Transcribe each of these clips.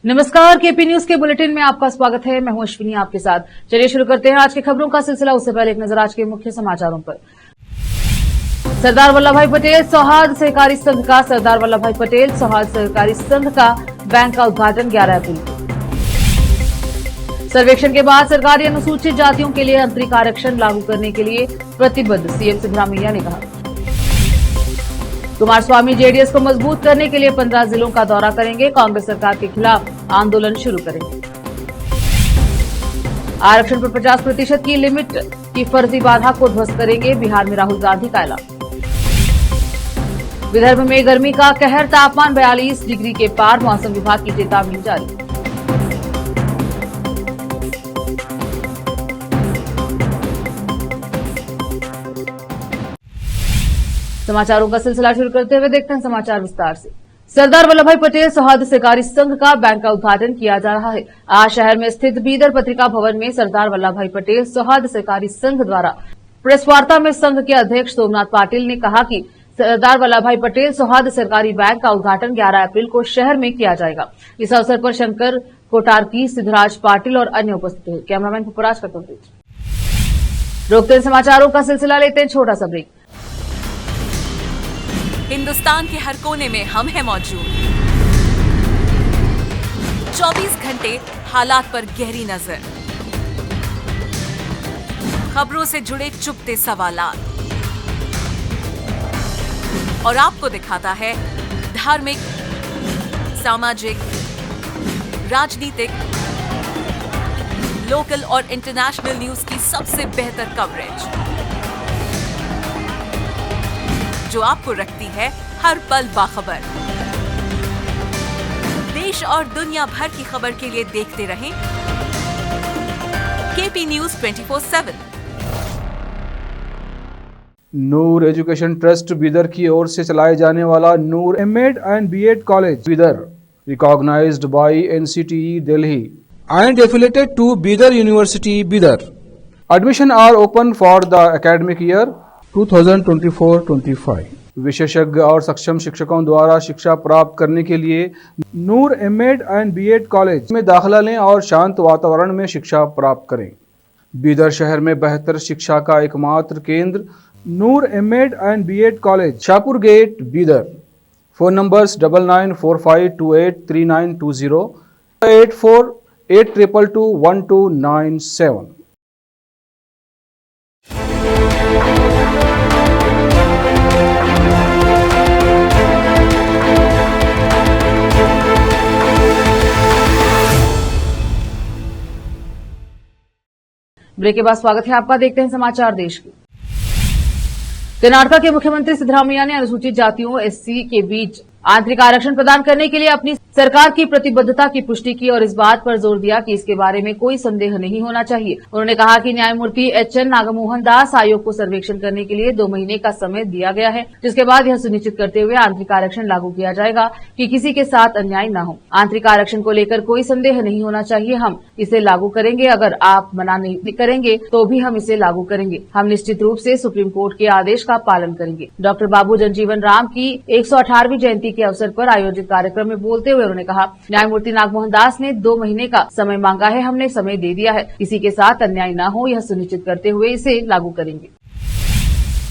नमस्कार, KP news के bulletin में आपका स्वागत है। मैं हूं अश्विनी आपके साथ। चलिए शुरू करते हैं आज की खबरों का सिलसिला। उससे पहले एक नजर आज के मुख्य समाचारों पर। सरदार वल्लभ भाई पटेल सौहार्द सहकारी संघ का सरदार वल्लभ भाई पटेल सौहार्द सहकारी संघ का बैंक का उद्घाटन 11 अप्रैल को। सर्वेक्षण के बाद सरकारी अनुसूचित जातियों के लिए आंतरिक आरक्षण लागू करने के लिए प्रतिबद्ध, सीएम सिद्धरामैया ने कहा। कुमारस्वामी जेडीएस को मजबूत करने के लिए 15 जिलों का दौरा करेंगे, कांग्रेस सरकार के खिलाफ आंदोलन शुरू करेंगे। आरक्षण पर 50% की लिमिट की फर्जी बाधा को ध्वस्त करेंगे, बिहार में राहुल गांधी का ऐलान। विदर्भ में गर्मी का कहर, तापमान 42 डिग्री के पार, मौसम विभाग की चेतावनी जारी। समाचारों का सिलसिला शुरू करते हुए देखते हैं समाचार विस्तार से। सरदार वल्लभ भाई पटेल सौहार्द सहकारी संघ का बैंक का उद्घाटन किया जा रहा है। आज शहर में स्थित बीदर पत्रिका भवन में सरदार वल्लभ भाई पटेल सौहार्द सहकारी संघ द्वारा प्रेस वार्ता में संघ के अध्यक्ष सोमनाथ पाटिल ने कहा कि सरदार वल्लभ भाई पटेल सौहार्द सहकारी बैंक का उद्घाटन 11 अप्रैल को शहर में किया जाएगा। इस अवसर पर शंकर कोटारकी, सिद्धराज पाटिल और अन्य उपस्थित हुए। कैमरामैन पुपराज का कवरेज। रोकते समाचारों का सिलसिला लेते हैं छोटा सा ब्रेक। हिंदुस्तान के हर कोने में हम हैं मौजूद। 24 घंटे हालात पर गहरी नजर, खबरों से जुड़े चुपते सवालात, और आपको दिखाता है धार्मिक, सामाजिक, राजनीतिक, लोकल और इंटरनेशनल न्यूज की सबसे बेहतर कवरेज, जो आपको रखती है हर पल बाखबर। देश और दुनिया भर की खबर के लिए देखते रहें KP news 24/7। Noor education trust Bidar की ओर से चलाए जाने वाला Noor MEd and BEd college Bidar, recognised by NCTE Delhi and affiliated to Bidar University, Bidar. Admission are open for the academic year 2024-25. विशेषज्ञ और सक्षम शिक्षकों द्वारा शिक्षा प्राप्त करने के लिए नूर एमएड एंड बीएड कॉलेज में दाखिला लें और शांत वातावरण में शिक्षा प्राप्त करें। बीदर शहर में बेहतर शिक्षा का एकमात्र केंद्र Noor MEd and BEd college, Shahpur gate, Bidar. Phone numbers 9945283920, 8482221297। Break के बाद स्वागत है आपका। देखते हैं समाचार देश के। कर्नाटक के मुख्यमंत्री सिद्धरामैया ने अनुसूचित जातियों एससी के बीच आंतरिक आरक्षण प्रदान करने के लिए अपनी सरकार की प्रतिबद्धता की पुष्टि की और इस बात पर जोर दिया कि इसके बारे में कोई संदेह नहीं होना चाहिए। उन्होंने कहा कि न्यायमूर्ति एचएन नागमोहन दास आयोग को सर्वेक्षण करने के लिए 2 महीने का समय दिया गया है, जिसके बाद यह सुनिश्चित करते हुए आंतरिक आरक्षण लागू किया जाएगा कि किसी के साथ अन्याय न हो। आंतरिक आरक्षण को लेकर कोई संदेह नहीं होना चाहिए। हम इसे लागू करेंगे। अगर आप मना नहीं करेंगे तो भी हम इसे लागू करेंगे। हम निश्चित रूप से सुप्रीम कोर्ट के आदेश का पालन करेंगे। डॉक्टर बाबू जगजीवन राम की 118वीं जयंती के अवसर पर आयोजित कार्यक्रम में बोलते हुए उन्होंने कहा, न्यायमूर्ति नागमोहन दास ने 2 महीने का समय मांगा है। हमने समय दे दिया है। किसी के साथ अन्याय न हो, यह सुनिश्चित करते हुए इसे लागू करेंगे।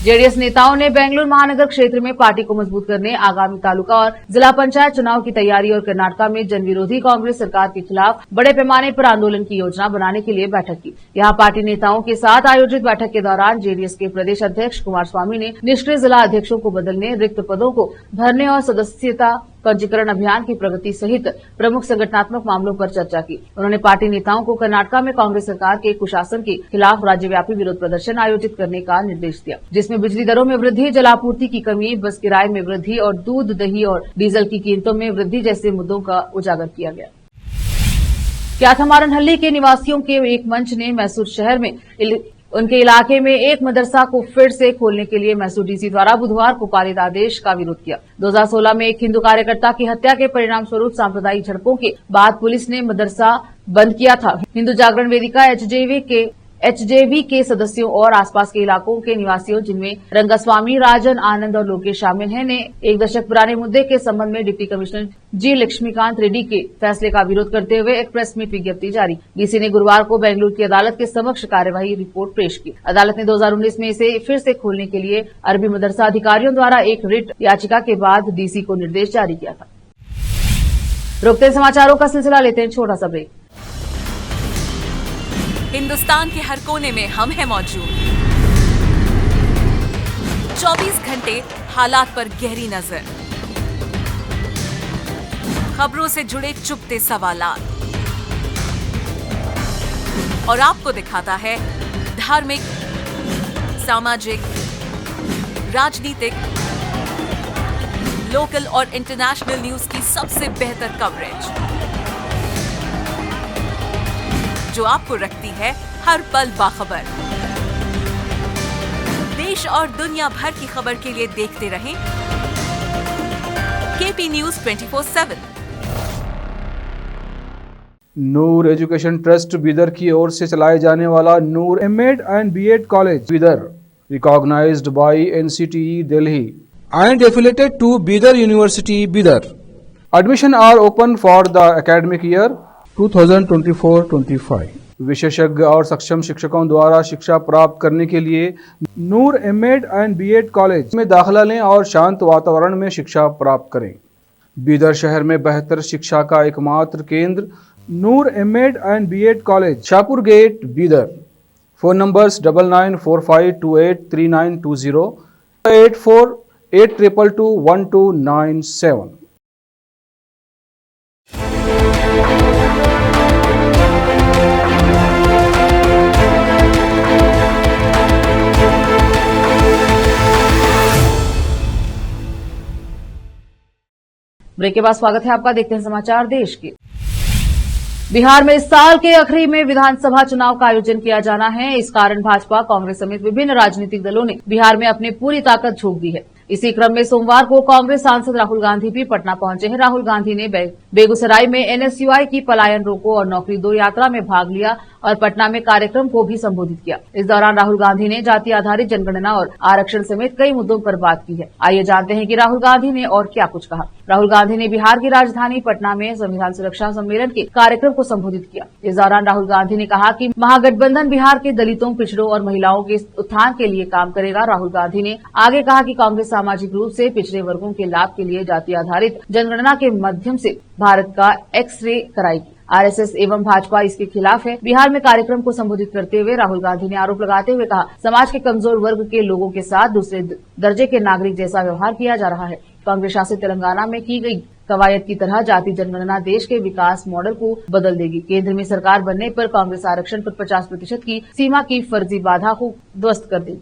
जेडीएस नेताओं ने बेंगलुरु महानगर क्षेत्र में पार्टी को मजबूत करने, आगामी तालुका और जिला पंचायत चुनाव की तैयारी और कर्नाटक में जन विरोधी कांग्रेस सरकार के खिलाफ बड़े पैमाने पर आंदोलन की योजना बनाने के लिए बैठक की। यहां पार्टी नेताओं के साथ आयोजित बैठक के दौरान जेडीएस के प्रदेश अध्यक्ष कुमारस्वामी ने निष्क्रिय जिला अध्यक्षों को बदलने, रिक्त पदों को भरने और सदस्यता पंजीकरण अभियान की प्रगति सहित प्रमुख संगठनात्मक मामलों पर चर्चा की। उन्होंने पार्टी नेताओं को कर्नाटक में कांग्रेस सरकार के कुशासन के खिलाफ राज्यव्यापी विरोध प्रदर्शन आयोजित करने का निर्देश दिया, जिसमें बिजली दरों में वृद्धि, जलापूर्ति की कमी, बस किराए में वृद्धि और दूध, दही और डीजल की कीमतों में वृद्धि जैसे मुद्दों का उजागर किया गया। क्याथमारनहल्ली के निवासियों के एक मंच ने मैसूर शहर में उनके इलाके में एक मदरसा को फिर से खोलने के लिए मैसूर डीसी द्वारा बुधवार को पारित आदेश का विरोध किया। 2016 में एक हिंदू कार्यकर्ता की हत्या के परिणाम स्वरूप सांप्रदायिक झड़पों के बाद पुलिस ने मदरसा बंद किया था। हिंदू जागरण वेदिका एचजेवी के एचजेवी के सदस्यों और आसपास के इलाकों के निवासियों जिनमें रंगास्वामी, राजन, आनंद और लोकेश शामिल हैं ने 1 दशक पुराने मुद्दे के संबंध में डिप्टी कमिश्नर जी लक्ष्मीकांत रेड्डी के फैसले का विरोध करते हुए एक प्रेस मीट विज्ञप्ति जारी। डीसी ने गुरुवार को बेंगलुरु की अदालत के समक्ष कार्यवाही रिपोर्ट पेश की। अदालत ने 2019 में इसे फिर से खोलने के लिए अरबी मदरसा अधिकारियों द्वारा एक रिट याचिका के बाद डीसी को निर्देश जारी किया था। रुकते हैं समाचारों का सिलसिला, लेते हैं छोटा सा ब्रेक। हिंदुस्तान के हर कोने में हम हैं मौजूद। 24 घंटे हालात पर गहरी नजर, खबरों से जुड़े चुभते सवालात और आपको दिखाता है धार्मिक, सामाजिक, राजनीतिक, लोकल और इंटरनेशनल न्यूज की सबसे बेहतर कवरेज जो आपको रखती है हर पल बाखबर। देश और दुनिया भर की खबर के लिए देखते रहें KP news 24/7। Noor education trust Bidar की ओर से चलाए जाने वाला Noor MEd and BEd college Bidar recognised by NCTE Delhi and affiliated to Bidar University, Bidar. Admission are open for the academic year 2024-25. विशेषज्ञ और सक्षम शिक्षकों द्वारा शिक्षा प्राप्त करने के लिए नूर एमएड एंड बीएड कॉलेज में दाखिला लें और शांत वातावरण में शिक्षा प्राप्त करें। बीदर शहर में बेहतर शिक्षा का एकमात्र केंद्र Noor MEd and BEd college, Shahpur gate, Bidar. Phone numbers 9945283920, 8482221297। Break के बाद स्वागत है आपका, देखते हैं समाचार देश के। बिहार में इस साल के आखिरी में विधानसभा चुनाव का आयोजन किया जाना है। इस कारण भाजपा, कांग्रेस समेत विभिन्न राजनीतिक दलों ने बिहार में अपनी पूरी ताकत झोंक दी है। इसी क्रम में सोमवार को कांग्रेस सांसद राहुल गांधी भी पटना पहुंचे हैं। राहुल गांधी ने बेगूसराय में एनएसयूआई की पलायन रोको और नौकरी दो यात्रा में भाग लिया और पटना में कार्यक्रम को भी संबोधित किया। इस दौरान राहुल गांधी ने जाति आधारित जनगणना और आरक्षण समेत कई मुद्दों पर बात की है। आइए जानते हैं कि राहुल गांधी ने और क्या कुछ कहा। राहुल गांधी ने बिहार की राजधानी पटना में संविधान सुरक्षा सम्मेलन के कार्यक्रम को संबोधित किया। इस दौरान राहुल गांधी ने कहा कि महागठबंधन बिहार के दलितों, पिछड़ों और महिलाओं के उत्थान के लिए काम करेगा। राहुल गांधी ने आगे कहा कि कांग्रेस सामाजिक रूप से पिछड़े वर्गों के लाभ के लिए जाति आधारित जनगणना के माध्यम से भारत का एक्स-रे कराएगी। आरएसएस एवं भाजपा इसके खिलाफ है। बिहार में कार्यक्रम को संबोधित करते हुए राहुल गांधी ने आरोप लगाते हुए कहा, समाज के कमजोर वर्ग के लोगों के साथ दूसरे दर्जे के नागरिक जैसा व्यवहार किया जा रहा है। कांग्रेस शासित तेलंगाना में की गई कवायद की तरह जाति जनगणना देश के विकास मॉडल को बदल देगी। केंद्र में सरकार बनने पर कांग्रेस आरक्षण पर 50% की सीमा की फर्जी बाधा को ध्वस्त कर देगी।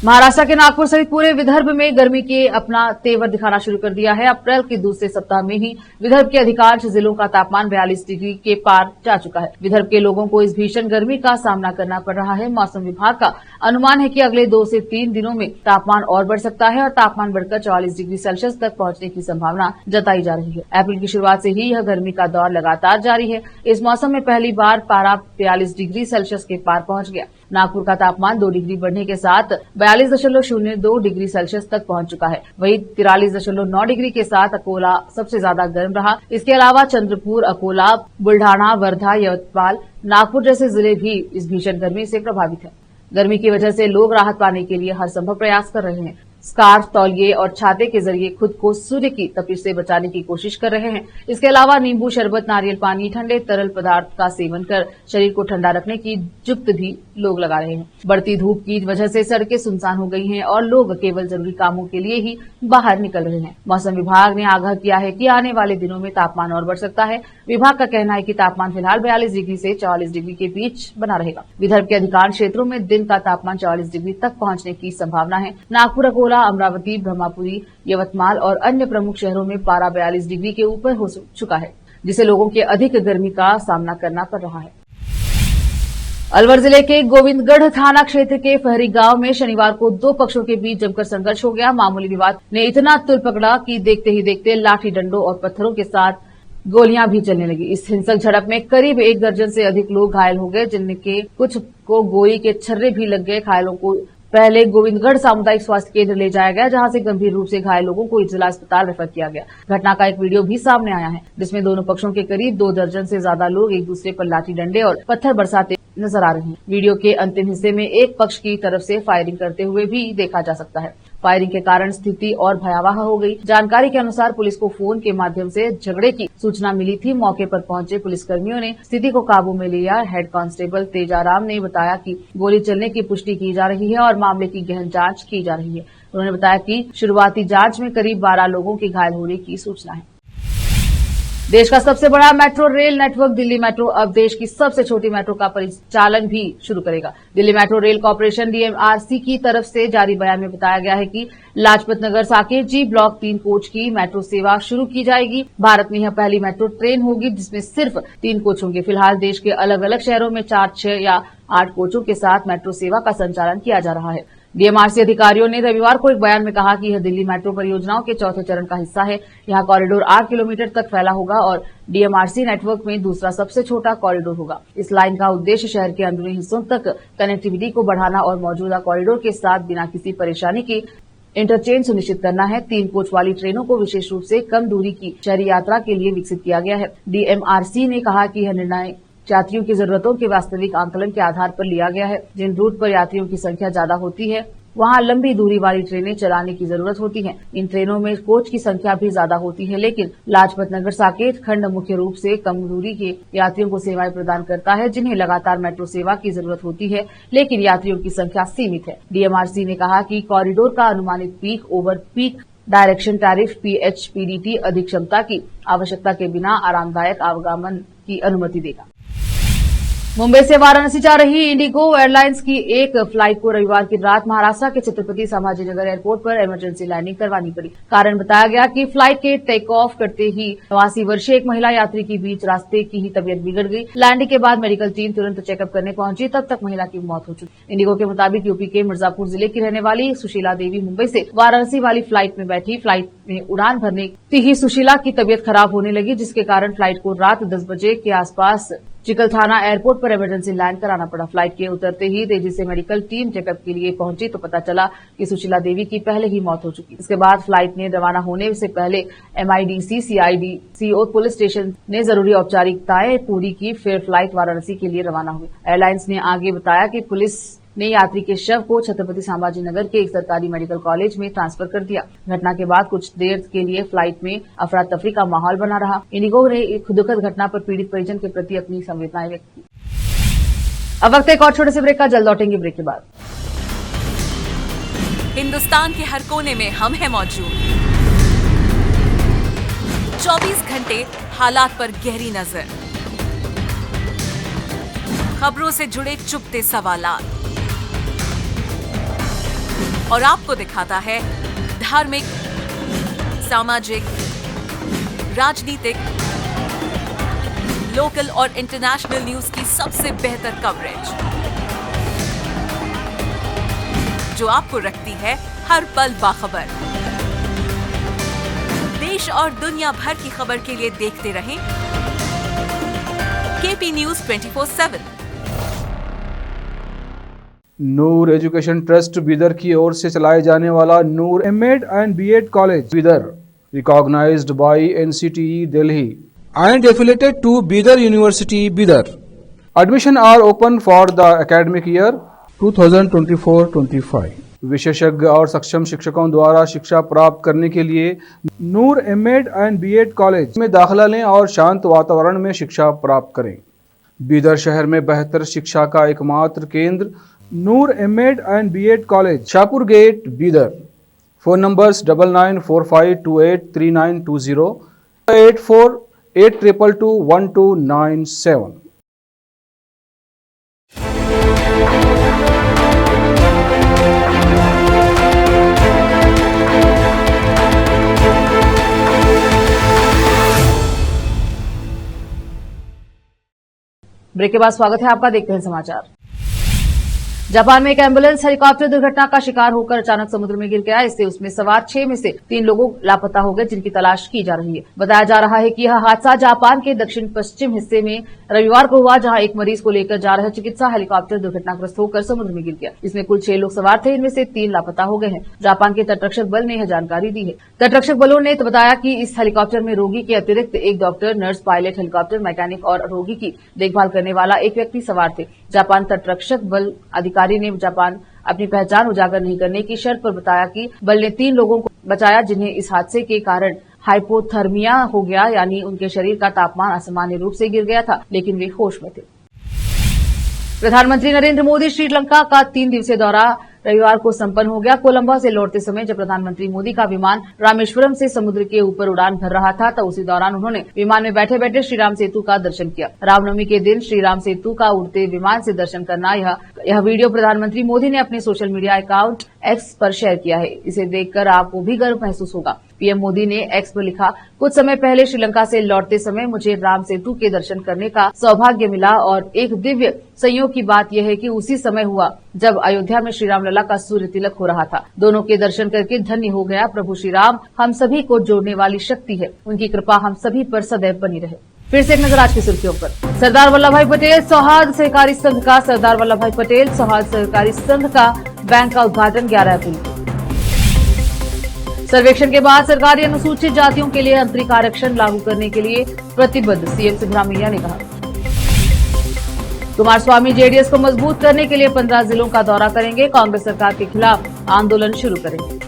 महाराष्ट्र के नागपुर सहित पूरे विदर्भ में गर्मी के अपना तेवर दिखाना शुरू कर दिया है। अप्रैल के दूसरे सप्ताह में ही विदर्भ के अधिकांश जिलों का तापमान 42 डिग्री के पार जा चुका है। विदर्भ के लोगों को इस भीषण गर्मी का सामना करना पड़ रहा है। मौसम विभाग का अनुमान है कि अगले 2 से 3 दिनों में तापमान और बढ़ सकता है और तापमान बढ़कर 44 डिग्री सेल्सियस तक पहुंचने की संभावना जताई जा रही है। अप्रैल की शुरुआत से ही यह गर्मी का दौर लगातार जारी है। इस मौसम में पहली बार पारा 42 डिग्री सेल्सियस के पार पहुंच गया। नागपुर का तापमान 2 डिग्री बढ़ने के साथ 42.02 डिग्री सेल्सियस तक पहुंच चुका है। वहीं 43.9 डिग्री के साथ अकोला सबसे ज्यादा गर्म रहा। इसके अलावा चंद्रपुर, अकोला, बुल्ढाना, वर्धा, यवतमाल, नागपुर जैसे जिले भी इस भीषण गर्मी से प्रभावित हैं। गर्मी की वजह से लोग राहत पाने के लिए हर संभव प्रयास कर रहे हैं। स्कार्फ, तौलिए और छाते के जरिए खुद को सूर्य की तपिश से बचाने की कोशिश कर रहे हैं। इसके अलावा नींबू शरबत, नारियल पानी, ठंडे तरल पदार्थ का सेवन कर शरीर को ठंडा रखने की जुगत भी लोग लगा रहे हैं। बढ़ती धूप की वजह से सड़कें सुनसान हो गई हैं और लोग केवल जरूरी कामों के लिए ही बाहर निकल रहे हैं। मौसम विभाग ने आगाह किया है कि आने वाले दिनों में तापमान और बढ़ सकता है। विभाग का कहना है कि तापमान फिलहाल 42 डिग्री से 44 डिग्री के बीच बना रहेगा। विदर्भ के अधिकांश क्षेत्रों में दिन का तापमान 44 डिग्री तक पहुंचने की संभावना है। नागपुर, अकोला, अमरावती, ब्रह्मपुरी, यवतमाल और अन्य प्रमुख शहरों में पारा 42 डिग्री के ऊपर हो चुका है, जिससे लोगों के अधिक गर्मी का सामना करना पड़ रहा है। अलवर जिले के गोविंदगढ़ थाना क्षेत्र के फहरी गांव में शनिवार को 2 पक्षों के बीच जमकर संघर्ष हो गया। मामूली विवाद ने इतना तुल पकड़ा कि देखते ही देखते लाठी, डंडों और पत्थरों के साथ गोलियां भी चलने लगी। इस हिंसक झड़प में करीब 1 दर्जन से अधिक लोग घायल हो गए, जिनके कुछ को गोली के छर्रे भी लग गए। घायलों को पहले गोविंदगढ़ सामुदायिक स्वास्थ्य केंद्र ले जाया गया, जहां से गंभीर रूप से घायल लोगों को जिला अस्पताल रेफर किया गया। घटना का एक वीडियो भी सामने आया है, जिसमें दोनों पक्षों के करीब 2 दर्जन से ज्यादा लोग एक दूसरे पर लाठी डंडे और पत्थर बरसाते नजर आ रहे हैं। वीडियो के अंतिम हिस्से में एक पक्ष की तरफ से फायरिंग करते हुए भी देखा जा सकता है। फायरिंग के कारण स्थिति और भयावह हो गई। जानकारी के अनुसार पुलिस को फोन के माध्यम से झगड़े की सूचना मिली थी। मौके पर पहुंचे पुलिसकर्मियों ने स्थिति को काबू में लिया। हेड कांस्टेबल तेजाराम ने बताया कि गोली चलने की पुष्टि की जा रही है और मामले की गहन जांच की जा रही है। उन्होंने बताया कि शुरुआती जांच में करीब 12 लोगों के घायल होने की सूचना है। देश का सबसे बड़ा metro rail network Delhi metro अब देश की सबसे छोटी मेट्रो का परिचालन भी शुरू करेगा। Delhi metro rail corporation DMRC की तरफ से जारी बयान में बताया गया है कि लाजपत नगर साकेत जी ब्लॉक 3 कोच की मेट्रो सेवा शुरू की जाएगी। भारत में यह पहली मेट्रो ट्रेन होगी जिसमें सिर्फ 3 कोच होंगे। फिलहाल देश के अलग अलग शहरों में 4, 6 या 8 कोचों के साथ मेट्रो सेवा का संचालन किया जा रहा है। DMRC अधिकारियों ने रविवार को एक बयान में कहा कि यह दिल्ली मेट्रो परियोजनाओं के चौथे चरण का हिस्सा है। यह कॉरिडोर 8 किलोमीटर तक फैला होगा और DMRC नेटवर्क में दूसरा सबसे छोटा कॉरिडोर होगा। इस लाइन का उद्देश्य शहर के अंदरूनी हिस्सों तक कनेक्टिविटी को बढ़ाना और मौजूदा कॉरिडोर के साथ बिना किसी परेशानी के इंटरचेंज सुनिश्चित करना है। 3 कोच वाली ट्रेनों को विशेष रूप से कम दूरी की शहरी यात्रा के लिए विकसित किया गया है। DMRC ने कहा कि यह निर्णय यात्रियों की जरूरतों के वास्तविक आंकलन के आधार पर लिया गया है। जिन रूट पर यात्रियों की संख्या ज्यादा होती है वहां लंबी दूरी वाली ट्रेनें चलाने की जरूरत होती है। इन ट्रेनों में कोच की संख्या भी ज्यादा होती है, लेकिन लाजपत नगर साकेत खंड मुख्य रूप से कम दूरी के यात्रियों को सेवाएं प्रदान करता है, जिन्हें लगातार मेट्रो सेवा की जरूरत होती है, लेकिन यात्रियों की संख्या सीमित है। DMRC ने कहा कि कॉरिडोर का अनुमानित peak over peak direction tariff PHPDT अधिक क्षमता की आवश्यकता के बिना आरामदायक आवागमन की अनुमति देगा। मुंबई से वाराणसी जा रही इंडिगो एयरलाइंस की एक फ्लाइट को रविवार की रात महाराष्ट्र के छत्रपति संभाजीनगर एयरपोर्ट पर इमरजेंसी लैंडिंग करवानी पड़ी। कारण बताया गया कि फ्लाइट के टेक ऑफ करते ही 89 वर्षीय एक महिला यात्री की बीच रास्ते की ही तबीयत बिगड़ गई। लैंडिंग के बाद मेडिकल टीम तुरंत चेकअप करने पहुंची, तब तक महिला की मौत हो चुकी। इंडिगो के मुताबिक यूपी के मिर्जापुर जिले की रहने वाली सुशीला देवी मुंबई से वाराणसी वाली फ्लाइट में बैठी। फ्लाइट में उड़ान भरने ही सुशीला की तबीयत खराब होने लगी, जिसके कारण फ्लाइट को रात 10 बजे के आसपास चिकलथाना एयरपोर्ट पर इमरजेंसी लैंड कराना पड़ा। फ्लाइट के उतरते ही तेजी से मेडिकल टीम चेकअप के लिए पहुंची तो पता चला कि सुशीला देवी की पहले ही मौत हो चुकी। इसके बाद फ्लाइट ने रवाना होने से पहले MIDC CIDC और पुलिस स्टेशन ने जरूरी औपचारिकताएं पूरी की, फिर फ्लाइट वाराणसी के लिए रवाना हुई। एयरलाइंस ने आगे बताया कि पुलिस ने यात्री के शव को छत्रपति संभाजीनगर के एक सरकारी मेडिकल कॉलेज में ट्रांसफर कर दिया। घटना के बाद कुछ देर के लिए फ्लाइट में अफरा तफरी का माहौल बना रहा। इंडिगो ने एक दुखद घटना पर पीड़ित परिजन के प्रति अपनी संवेदनाएं व्यक्त की। अब वक्त एक और छोटे से ब्रेक का, जल्द लौटेंगे ब्रेक के बाद। हिंदुस्तान के हर कोने में हम हैं मौजूद। 24 घंटे हालात पर गहरी नजर, खबरों से जुड़े चुपते सवालात और आपको दिखाता है धार्मिक, सामाजिक, राजनीतिक, लोकल और इंटरनेशनल न्यूज की सबसे बेहतर कवरेज, जो आपको रखती है हर पल बाखबर। देश और दुनिया भर की खबर के लिए देखते रहें KP News 24/7। Noor education trust Bidar की ओर से चलाए जाने वाला Noor M.Ed and B.Ed college Bidar, recognised by NCTE Delhi and affiliated to Bidar University, Bidar. Admission are open for the academic year 2024-25. विशेषज्ञ और सक्षम शिक्षकों द्वारा शिक्षा प्राप्त करने के लिए नूर M.Ed and B.Ed कॉलेज में दाखिला लें और शांत वातावरण में शिक्षा प्राप्त करें। बीदर शहर में बेहतर शिक्षा का एकमात्र केंद्र Noor M.Ed and B.Ed college, Shahpur gate, Bidar. Phone numbers 9945283920, 8482221297। Break के बाद स्वागत है आपका, देखते हैं समाचार। जापान में एक एम्बुलेंस हेलीकॉप्टर दुर्घटना का शिकार होकर अचानक समुद्र में गिर गया। इससे उसमें सवार 6 में से 3 लोगों लापता हो गए, जिनकी तलाश की जा रही है। बताया जा रहा है कि यह हादसा जापान के दक्षिण पश्चिम हिस्से में रविवार को हुआ, जहां एक मरीज को लेकर जा रहे चिकित्सा हेलीकॉप्टर दुर्घटनाग्रस्त होकर समुद्र में गिर गया। इसमें कुल 6 लोग सवार थे, इनमें से 3 लापता हो गए हैं। जापान के तटरक्षक बल ने यह जानकारी दी है। तटरक्षक बलों ने बताया कि इस हेलीकॉप्टर में रोगी के अतिरिक्त एक doctor, nurse, pilot, helicopter mechanic और रोगी की देखभाल करने वाला एक व्यक्ति सवार थे। जापान तटरक्षक बल अधिकारी ने जापान अपनी पहचान उजागर नहीं करने की शर्त पर बताया कि बल ने 3 लोगों को बचाया, जिन्हें इस हादसे के कारण हाइपोथर्मिया हो गया, यानी उनके शरीर का तापमान असामान्य रूप से गिर गया था, लेकिन वे होश में थे। प्रधानमंत्री नरेंद्र मोदी श्रीलंका का 3 दिवसीय दौरा रविवार को संपन्न हो गया। कोलंबो से लौटते समय जब प्रधानमंत्री मोदी का विमान रामेश्वरम से समुद्र के ऊपर उड़ान भर रहा था, तो उसी दौरान उन्होंने विमान में बैठे बैठे श्रीराम सेतु का दर्शन किया। रामनवमी के दिन श्रीराम सेतु का उड़ते विमान से दर्शन करना, यह वीडियो प्रधानमंत्री मोदी ने अपने सोशल मीडिया अकाउंट एक्स पर शेयर किया है। इसे देखकर आपको भी गर्व महसूस होगा। पीएम मोदी ने एक्स पर लिखा, कुछ समय पहले श्रीलंका से लौटते समय मुझे राम सेतु के दर्शन करने का सौभाग्य मिला और एक दिव्य संयोग की बात यह है कि उसी समय हुआ जब अयोध्या में श्रीराम लला का सूर्य तिलक हो रहा था। दोनों के दर्शन करके धन्य हो गया। प्रभु श्री राम हम सभी को जोड़ने वाली शक्ति है, उनकी कृपा हम सभी पर सदैव बनी रहे। फिर से एक नजर आज की सुर्खियों पर। सरदार वल्लभ भाई पटेल सौहार्द सहकारी संघ का सरदार वल्लभ भाई पटेल सौहार्द सहकारी संघ का बैंक का उद्घाटन 11 अप्रैल को। सर्वेक्षण के बाद सरकारी अनुसूचित जातियों के लिए आंतरिक आरक्षण लागू करने के लिए प्रतिबद्ध, सीएम सिद्धरामैया ने कहा। कुमारस्वामी जेडीएस को मजबूत करने के लिए 15 जिलों का दौरा करेंगे, कांग्रेस सरकार के खिलाफ आंदोलन शुरू करेंगे।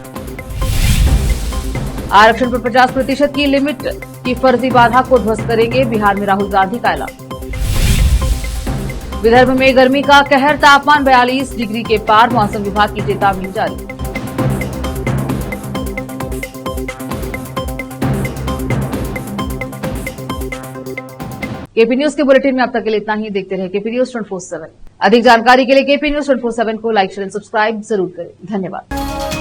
आरक्षण पर 50% की लिमिट की फर्जी बाधा को ध्वस्त करेंगे, बिहार में राहुल गांधी का ऐलान। विदर्भ में गर्मी का कहर, तापमान 42 डिग्री के पार, मौसम विभाग की चेतावनी जारी। केपी न्यूज के बुलेटिन में अब तक के लिए इतना ही। देखते रहे केपी न्यूज 24/7। अधिक जानकारी के लिए केपी न्यूज 24/7 को लाइक, शेयर एंड सब्सक्राइब जरूर करें। धन्यवाद।